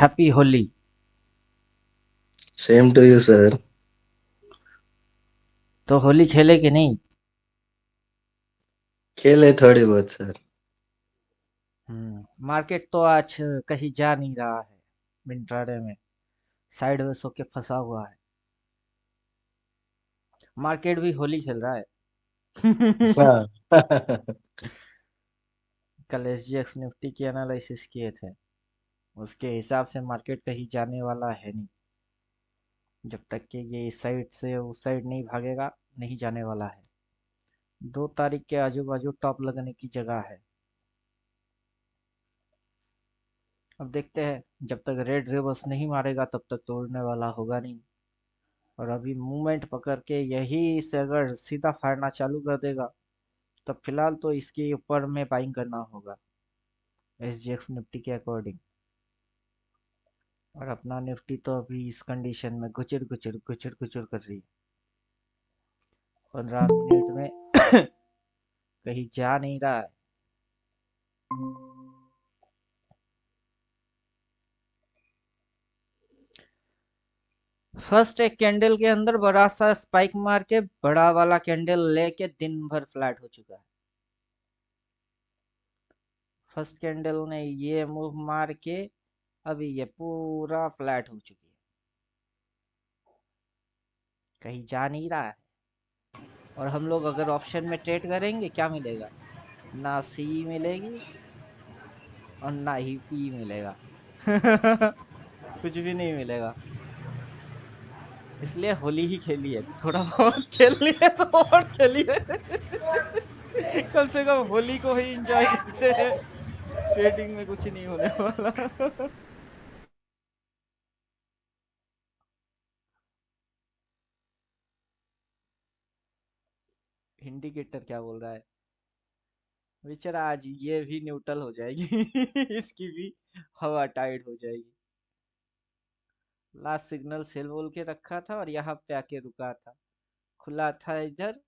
Happy Holi. Same to you sir. तो होली खेले कि नहीं? खेले थोड़ी बहुत सर। मार्केट तो आज कहीं जा नहीं रहा है। मिंट्राडे में साइड वेस होके फंसा हुआ है। मार्केट भी होली खेल रहा है। हाँ। कल एसजीएक्स निफ्टी की एनालिसिस किए थे। उसके हिसाब से मार्केट कहीं जाने वाला है नहीं। जब तक कि ये इस साइड से उस साइड नहीं भागेगा, नहीं जाने वाला है। 2 तारीख के आजू बाजू टॉप लगने की जगह है। अब देखते हैं। जब तक रेड रिवर्स नहीं मारेगा तब तक तोड़ने वाला होगा नहीं। और अभी मूवमेंट पकड़ के यही से अगर सीधा फाड़ना चालू कर देगा, तब फिलहाल तो इसके ऊपर में बाइंग करना होगा एसजीएक्स निफ्टी के अकॉर्डिंग। और अपना निफ्टी तो अभी इस कंडीशन में गुचर गुचर गुचर गुचर कर रही है। 15 मिनट में कहीं जा नहीं रहा है। फर्स्ट एक कैंडल के अंदर बड़ा सा स्पाइक मार के बड़ा वाला कैंडल लेके दिन भर फ्लैट हो चुका है। फर्स्ट कैंडल ने ये मूव मार के अभी ये पूरा फ्लैट हो चुकी है। कहीं जा नहीं रहा है। और हम लोग अगर ऑप्शन में ट्रेड करेंगे क्या मिलेगा? ना सी मिलेगी और ना ही पी मिलेगा। कुछ भी नहीं मिलेगा। इसलिए होली ही खेली है, थोड़ा बहुत खेल लिए तो और खेलिए। कम से कम होली को ही एंजॉय करते हैं। ट्रेडिंग में कुछ नहीं होने वाला। इंडिकेटर क्या बोल रहा है? बेचारा आज ये भी न्यूट्रल हो जाएगी। इसकी भी हवा टाइट हो जाएगी। लास्ट सिग्नल सेल बोल के रखा था और यहाँ पे आके रुका था। खुला था इधर।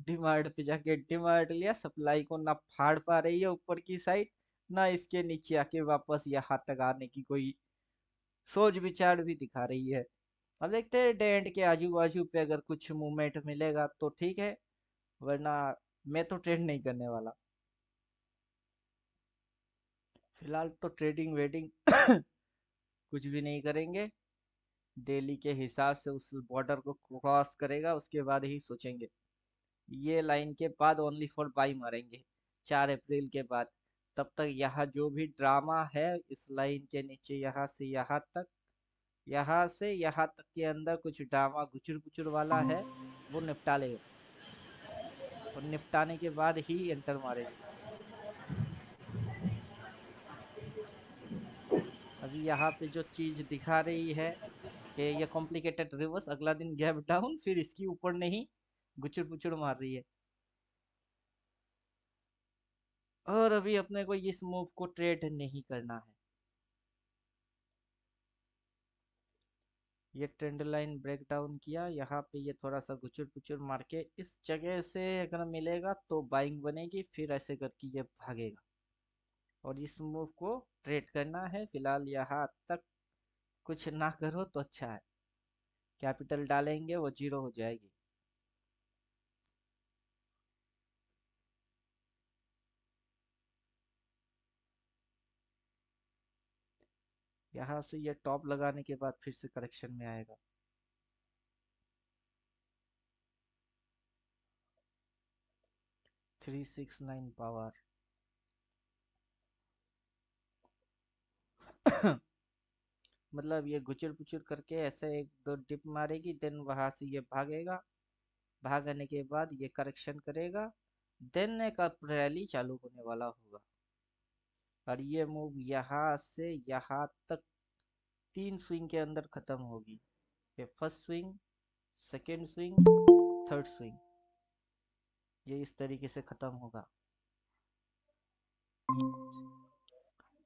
डिमांड पे जाके डिमांड लिया, सप्लाई को ना फाड़ पा रही है ऊपर की साइड, ना इसके नीचे आके वापस यहाँ तक आने की कोई सोच विचार भी दिखा रही है। अब देखते हैं डे एंड के आजू बाजू पे अगर कुछ मूवमेंट मिलेगा तो ठीक है, वरना मैं तो ट्रेड नहीं करने वाला। फिलहाल तो ट्रेडिंग वेडिंग कुछ भी नहीं करेंगे। डेली के हिसाब से उस बॉर्डर को क्रॉस करेगा उसके बाद ही सोचेंगे। ये लाइन के बाद ओनली फॉर बाई मारेंगे 4 अप्रैल के बाद। तब तक यहाँ जो भी ड्रामा है इस लाइन के नीचे, यहाँ से यहाँ तक, यहाँ से यहाँ तक के अंदर कुछ ड्रामा गुचुर गुचुर वाला है, वो निपटा लेगा। और निपटाने के बाद ही एंटर मारेंगे। अभी यहाँ पे जो चीज दिखा रही है कि ये कॉम्प्लिकेटेड रिवर्स, अगला दिन गैप डाउन, फिर इसकी ऊपर नहीं गुचुर पुचुर मार रही है। और अभी अपने को इस मूव को ट्रेड नहीं करना है। ये ट्रेंड लाइन ब्रेक डाउन किया, यहाँ पे ये थोड़ा सा गुचुर पुचुर मार के इस जगह से अगर मिलेगा तो बाइंग बनेगी, फिर ऐसे करके ये भागेगा। और इस मूव को ट्रेड करना है। फिलहाल यहाँ तक कुछ ना करो तो अच्छा है। कैपिटल डालेंगे वो जीरो हो जाएगी। यहाँ से ये टॉप लगाने के बाद फिर से करेक्शन में आएगा। 369 पावर। मतलब ये गुचर पुचर करके ऐसे एक दो डिप मारेगी, देन वहां से ये भागेगा। भागने के बाद ये करेक्शन करेगा, देन एक अप रैली चालू होने वाला होगा। और ये मूव यहाँ से यहाँ तक 3 स्विंग के अंदर खत्म होगी। ये first swing, second swing, third swing, ये इस तरीके से खत्म होगा।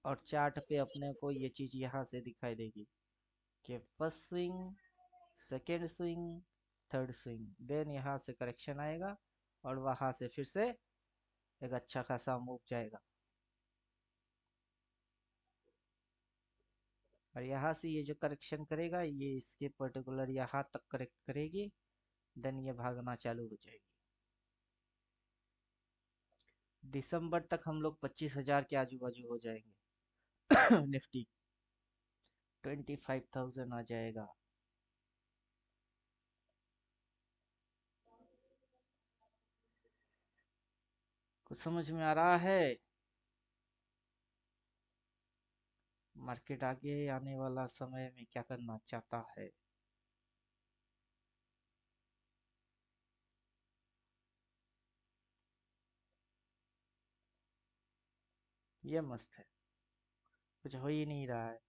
और चार्ट पे अपने को ये चीज यहाँ से दिखाई देगी कि first swing, second swing, third swing, then यहाँ से करेक्शन आएगा और वहां से फिर से एक अच्छा खासा मूव जाएगा। और यहाँ से ये जो करेक्शन करेगा ये इसके पर्टिकुलर यहाँ तक करेक्ट करेगी, देन ये भागना चालू हो जाएगी। दिसंबर तक हम लोग 25,000 के आजू बाजू हो जाएंगे। निफ्टी 25,000 आ जाएगा। कुछ समझ में आ रहा है? मार्केट आगे आने वाला समय में क्या करना चाहता है? ये मस्त है, कुछ हो ही नहीं रहा है।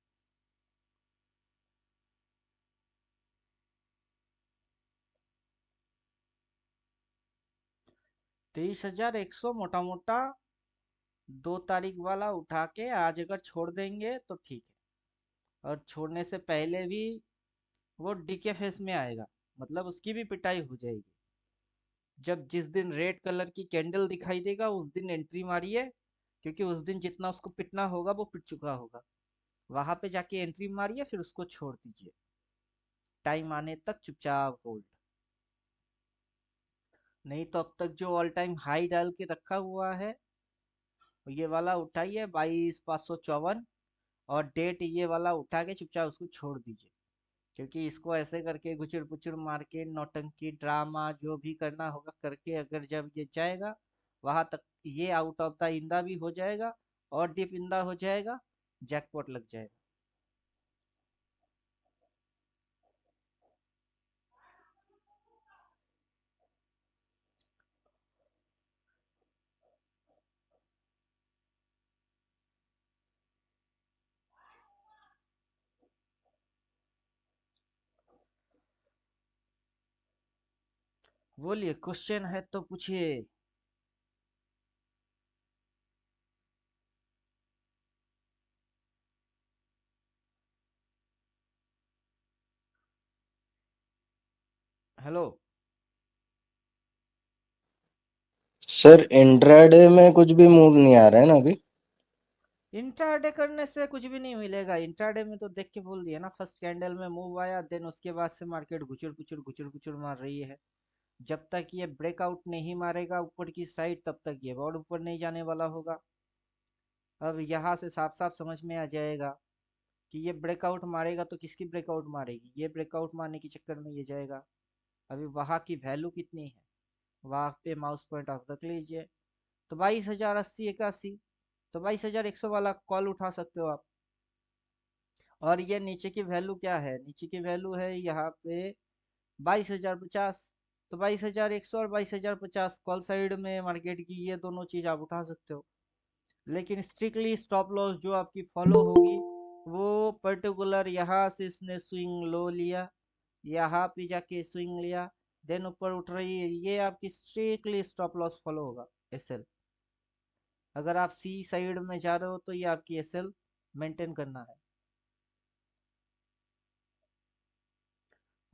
23,100 मोटा मोटा 2 तारीख वाला उठा के आज अगर छोड़ देंगे तो ठीक है, और छोड़ने से पहले भी वो डीके फेस में आएगा, मतलब उसकी भी पिटाई हो जाएगी। जब जिस दिन रेड कलर की कैंडल दिखाई देगा उस दिन एंट्री मारिए, क्योंकि उस दिन जितना उसको पिटना होगा वो पिट चुका होगा। वहां पे जाके एंट्री मारिए, फिर उसको छोड़ दीजिए, टाइम आने तक चुपचाप होल्ड। नहीं तो अब तक जो ऑल टाइम हाई डाल के रखा हुआ है ये वाला उठाइए 22,554, और डेट ये वाला उठा के चुपचाप उसको छोड़ दीजिए, क्योंकि इसको ऐसे करके गुचुर पुचुर मार्केट नौटंकी ड्रामा जो भी करना होगा करके अगर जब ये जाएगा वहां तक, ये आउट ऑफ द इंदा भी हो जाएगा और डीप इंदा हो जाएगा, जैकपॉट लग जाएगा। बोलिए, क्वेश्चन है तो पूछिए। हेलो। सर इंट्राडे में कुछ भी मूव नहीं आ रहा है ना अभी। इंट्राडे करने से कुछ भी नहीं मिलेगा। इंट्राडे में तो देख के बोल दिया ना, फर्स्ट कैंडल में मूव आया, देन उसके बाद से मार्केट घुचुर पुचुर मार रही है। जब तक ये ब्रेकआउट नहीं मारेगा ऊपर की साइड तब तक ये और ऊपर नहीं जाने वाला होगा। अब यहाँ से साफ साफ समझ में आ जाएगा कि ये ब्रेकआउट मारेगा तो किसकी ब्रेकआउट मारेगी, ये ब्रेकआउट मारने के चक्कर में ये जाएगा। अभी वहाँ की वैल्यू कितनी है, वहाँ पे माउस पॉइंट आप रख लीजिए, तो 22,080 81। तो 22,100 वाला कॉल उठा सकते हो आप। और ये नीचे की वैल्यू क्या है, नीचे की वैल्यू है यहाँ पे 22,050। तो 22,100 और 22,050 कॉल साइड में मार्केट की ये दोनों चीज आप उठा सकते हो। लेकिन स्ट्रिक्टली स्टॉप लॉस जो आपकी फॉलो होगी वो पर्टिकुलर यहाँ से इसने स्विंग लो लिया, यहाँ पे जाके स्विंग लिया, देन ऊपर उठ रही है, ये आपकी स्ट्रिक्टली स्टॉप लॉस फॉलो होगा। एसएल, अगर आप सी साइड में जा रहे हो तो ये आपकी एसएल मेंटेन करना है।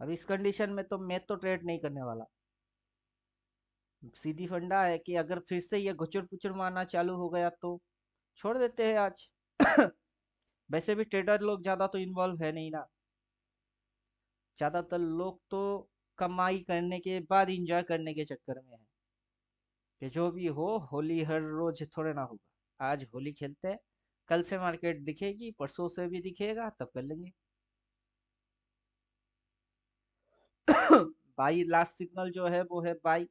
अब इस कंडीशन में तो मैं तो ट्रेड नहीं करने वाला। सीधी फंडा है कि अगर फिर से ये घुचुर पुचुर मारना चालू हो गया तो छोड़ देते हैं आज। वैसे भी ट्रेडर लोग ज्यादा तो इन्वॉल्व है नहीं ना, ज्यादातर लोग तो कमाई करने के बाद इंजॉय करने के चक्कर में है कि जो भी हो होली हर रोज थोड़े ना होगा, आज होली खेलते हैं, कल से मार्केट दिखेगी, परसों से भी दिखेगा, तब कर लेंगे। बाई लास्ट सिग्नल जो है वो है बाई।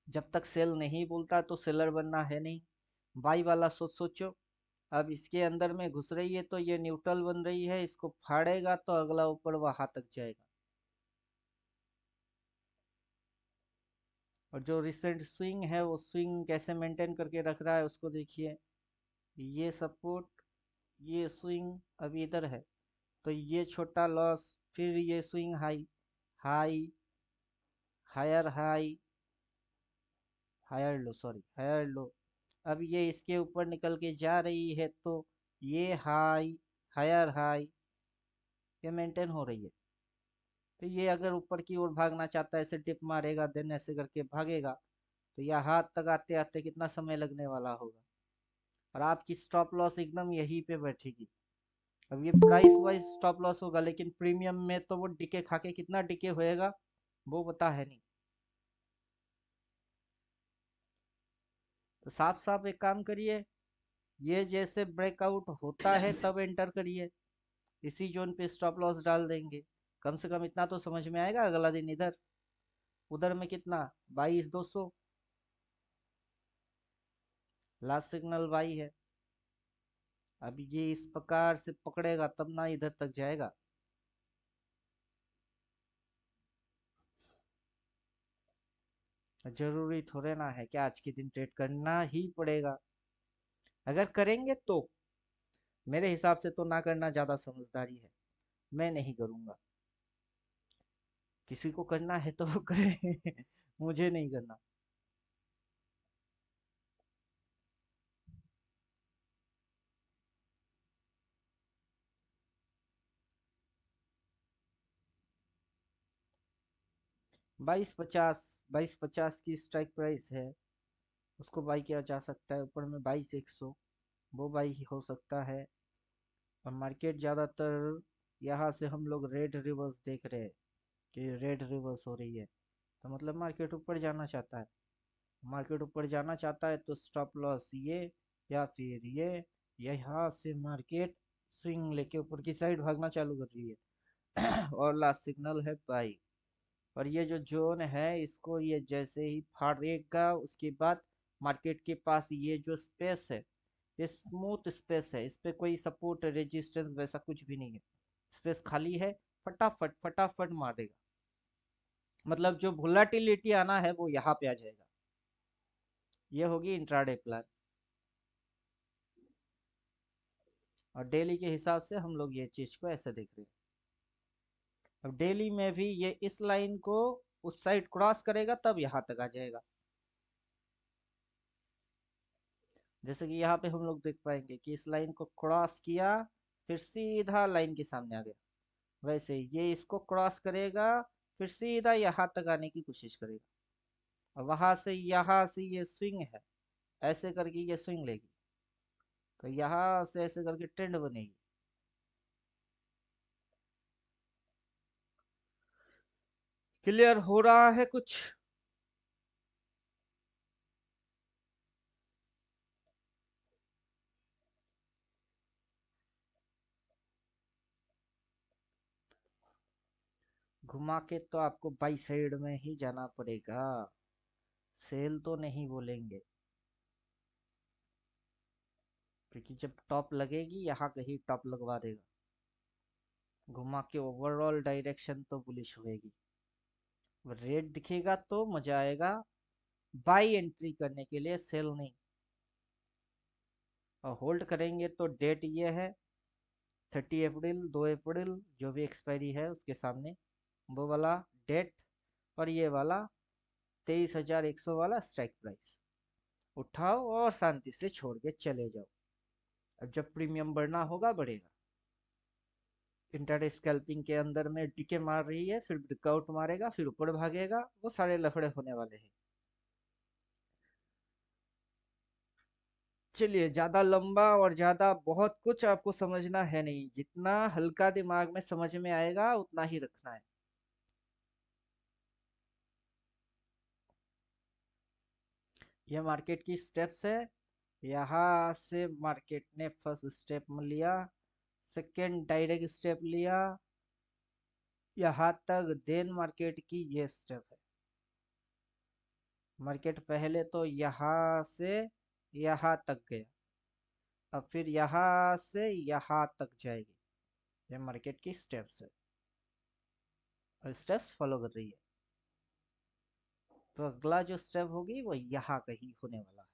जब तक सेल नहीं बोलता तो सेलर बनना है नहीं। बाई वाला सोचो। अब इसके अंदर में घुस रही है तो ये न्यूट्रल बन रही है, इसको फाड़ेगा तो अगला ऊपर वहां तक जाएगा। और जो रिसेंट स्विंग है वो स्विंग कैसे मेंटेन करके रख रहा है उसको देखिए। ये सपोर्ट, ये स्विंग अभी इधर है, तो ये छोटा लॉस, फिर ये swing high, high, higher high, higher low, sorry higher low. अब ये इसके ऊपर निकल के जा रही है तो ये हाई, हायर हाई, ये मेंटेन हो रही है। तो ये अगर ऊपर की ओर भागना चाहता है ऐसे टिप मारेगा, देन ऐसे करके भागेगा, तो यह हाथ तक आते आते कितना समय लगने वाला होगा। और आपकी स्टॉप लॉस एकदम यहीं पे बैठेगी। अब ये प्राइस वाइज स्टॉप लॉस होगा, लेकिन प्रीमियम में तो वो डिके खा के कितना डिके होएगा वो पता है नहीं। तो साफ साफ एक काम करिए, ये जैसे ब्रेकआउट होता है तब एंटर करिए, इसी जोन पे स्टॉप लॉस डाल देंगे। कम से कम इतना तो समझ में आएगा, अगला दिन इधर उधर में कितना 22,200 लास्ट सिग्नल बाई है। अब ये इस प्रकार से पकड़ेगा तब ना इधर तक जाएगा। जरूरी थोड़े ना है कि आज के दिन ट्रेड करना ही पड़ेगा। अगर करेंगे तो मेरे हिसाब से तो ना करना ज्यादा समझदारी है। मैं नहीं करूंगा। किसी को करना है तो वो करे मुझे नहीं करना। 2250, 2250 की स्ट्राइक प्राइस है। उसको बाई किया जा सकता है, ऊपर में 22,100 वो बाई हो सकता है। और मार्केट ज़्यादातर यहाँ से हम लोग रेड रिवर्स देख रहे हैं कि रेड रिवर्स हो रही है, तो मतलब मार्केट ऊपर जाना चाहता है। मार्केट ऊपर जाना चाहता है तो स्टॉप लॉस ये, या फिर ये, यहाँ से मार्केट स्विंग लेके ऊपर की साइड भागना चालू कर रही है और लास्ट सिग्नल है बाई। और ये जो जोन है इसको ये जैसे ही फाड़ेगा उसके बाद मार्केट के पास ये जो स्पेस है, ये स्मूथ स्पेस है, इस पे कोई सपोर्ट रेजिस्टेंस वैसा कुछ भी नहीं है, स्पेस खाली है। फटाफट फटाफट मार देगा। मतलब जो वोलाटिलिटी आना है वो यहाँ पे आ जाएगा। ये होगी इंट्राडे प्लान। और डेली के हिसाब से हम लोग ये चीज को ऐसे देख रहे हैं। अब डेली में भी ये इस लाइन को उस साइड क्रॉस करेगा तब यहाँ तक आ जाएगा। जैसे कि यहाँ पे हम लोग देख पाएंगे कि इस लाइन को क्रॉस किया, फिर सीधा लाइन के सामने आ गया। वैसे ये इसको क्रॉस करेगा, फिर सीधा यहाँ तक आने की कोशिश करेगा। और वहां से यहाँ से ये स्विंग है, ऐसे करके ये स्विंग लेगी, तो यहाँ से ऐसे करके ट्रेंड बनेगी। क्लियर हो रहा है कुछ? घुमा के तो आपको बाई साइड में ही जाना पड़ेगा। सेल तो नहीं बोलेंगे, क्योंकि जब टॉप लगेगी यहाँ कहीं टॉप लगवा देगा। घुमा के ओवरऑल डायरेक्शन तो बुलिश होएगी। रेड दिखेगा तो मजा आएगा बाई एंट्री करने के लिए, सेल नहीं। और होल्ड करेंगे तो डेट ये है 30 अप्रैल, 2 अप्रैल, जो भी एक्सपायरी है उसके सामने वो वाला डेट। और ये वाला 23,100 वाला स्ट्राइक प्राइस। उठाओ और शांति से छोड़ के चले जाओ। अब जब प्रीमियम बढ़ना होगा बढ़ेगा। इंटरडे स्कैल्पिंग के अंदर में टिके मार रही है, फिर ब्रेकआउट मारेगा, फिर ऊपर भागेगा, वो सारे लफड़े होने वाले हैं। चलिए, ज्यादा लंबा और ज्यादा बहुत कुछ आपको समझना है नहीं, जितना हल्का दिमाग में समझ में आएगा उतना ही रखना है। ये मार्केट की स्टेप्स है। यहाँ से मार्केट ने फर्स्ट स्टेप लिया, सेकेंड डायरेक्ट स्टेप लिया, यहाँ तक देन मार्केट की ये स्टेप है। मार्केट पहले तो यहाँ से यहाँ तक गया, अब फिर यहाँ से यहाँ तक जाएगी। ये मार्केट की स्टेप्स है और स्टेप्स फॉलो कर रही है। तो अगला जो स्टेप होगी वो यहाँ कहीं होने वाला है।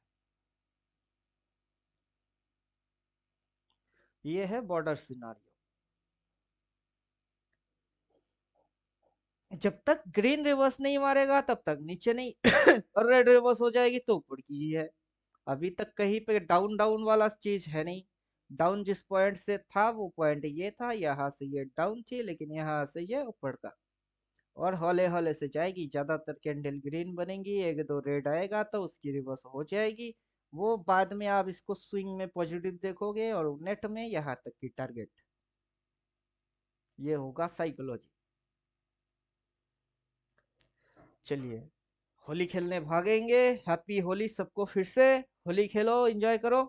ये है बॉर्डर सिनारियो। जब तक ग्रीन रिवर्स नहीं मारेगा तब तक नीचे नहीं और रेड रिवर्स हो जाएगी तो ऊपर की ही है। अभी तक कहीं पे डाउन डाउन वाला चीज है नहीं। डाउन जिस पॉइंट से था वो पॉइंट ये था, यहाँ से ये डाउन थी, लेकिन यहाँ से ये ऊपर था। और हौले हौले से जाएगी, ज्यादातर कैंडल ग्रीन बनेंगी, एक दो रेड आएगा तो उसकी रिवर्स हो जाएगी। वो बाद में आप इसको स्विंग में पॉजिटिव देखोगे और नेट में यहाँ तक की टारगेट। ये होगा साइकोलॉजी। चलिए, होली खेलने भागेंगे। हैप्पी होली सबको। फिर से होली खेलो, एंजॉय करो।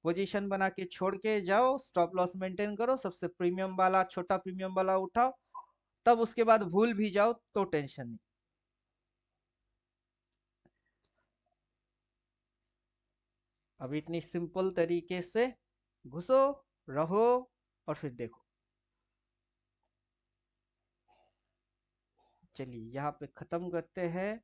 पोजीशन बना के छोड़ के जाओ, स्टॉप लॉस मेंटेन करो, सबसे प्रीमियम वाला, छोटा प्रीमियम वाला उठाओ। तब उसके बाद भूल भी जाओ तो टेंशन नहीं। अब इतनी सिंपल तरीके से घुसो, रहो, और फिर देखो। चलिए यहाँ पे खत्म करते हैं।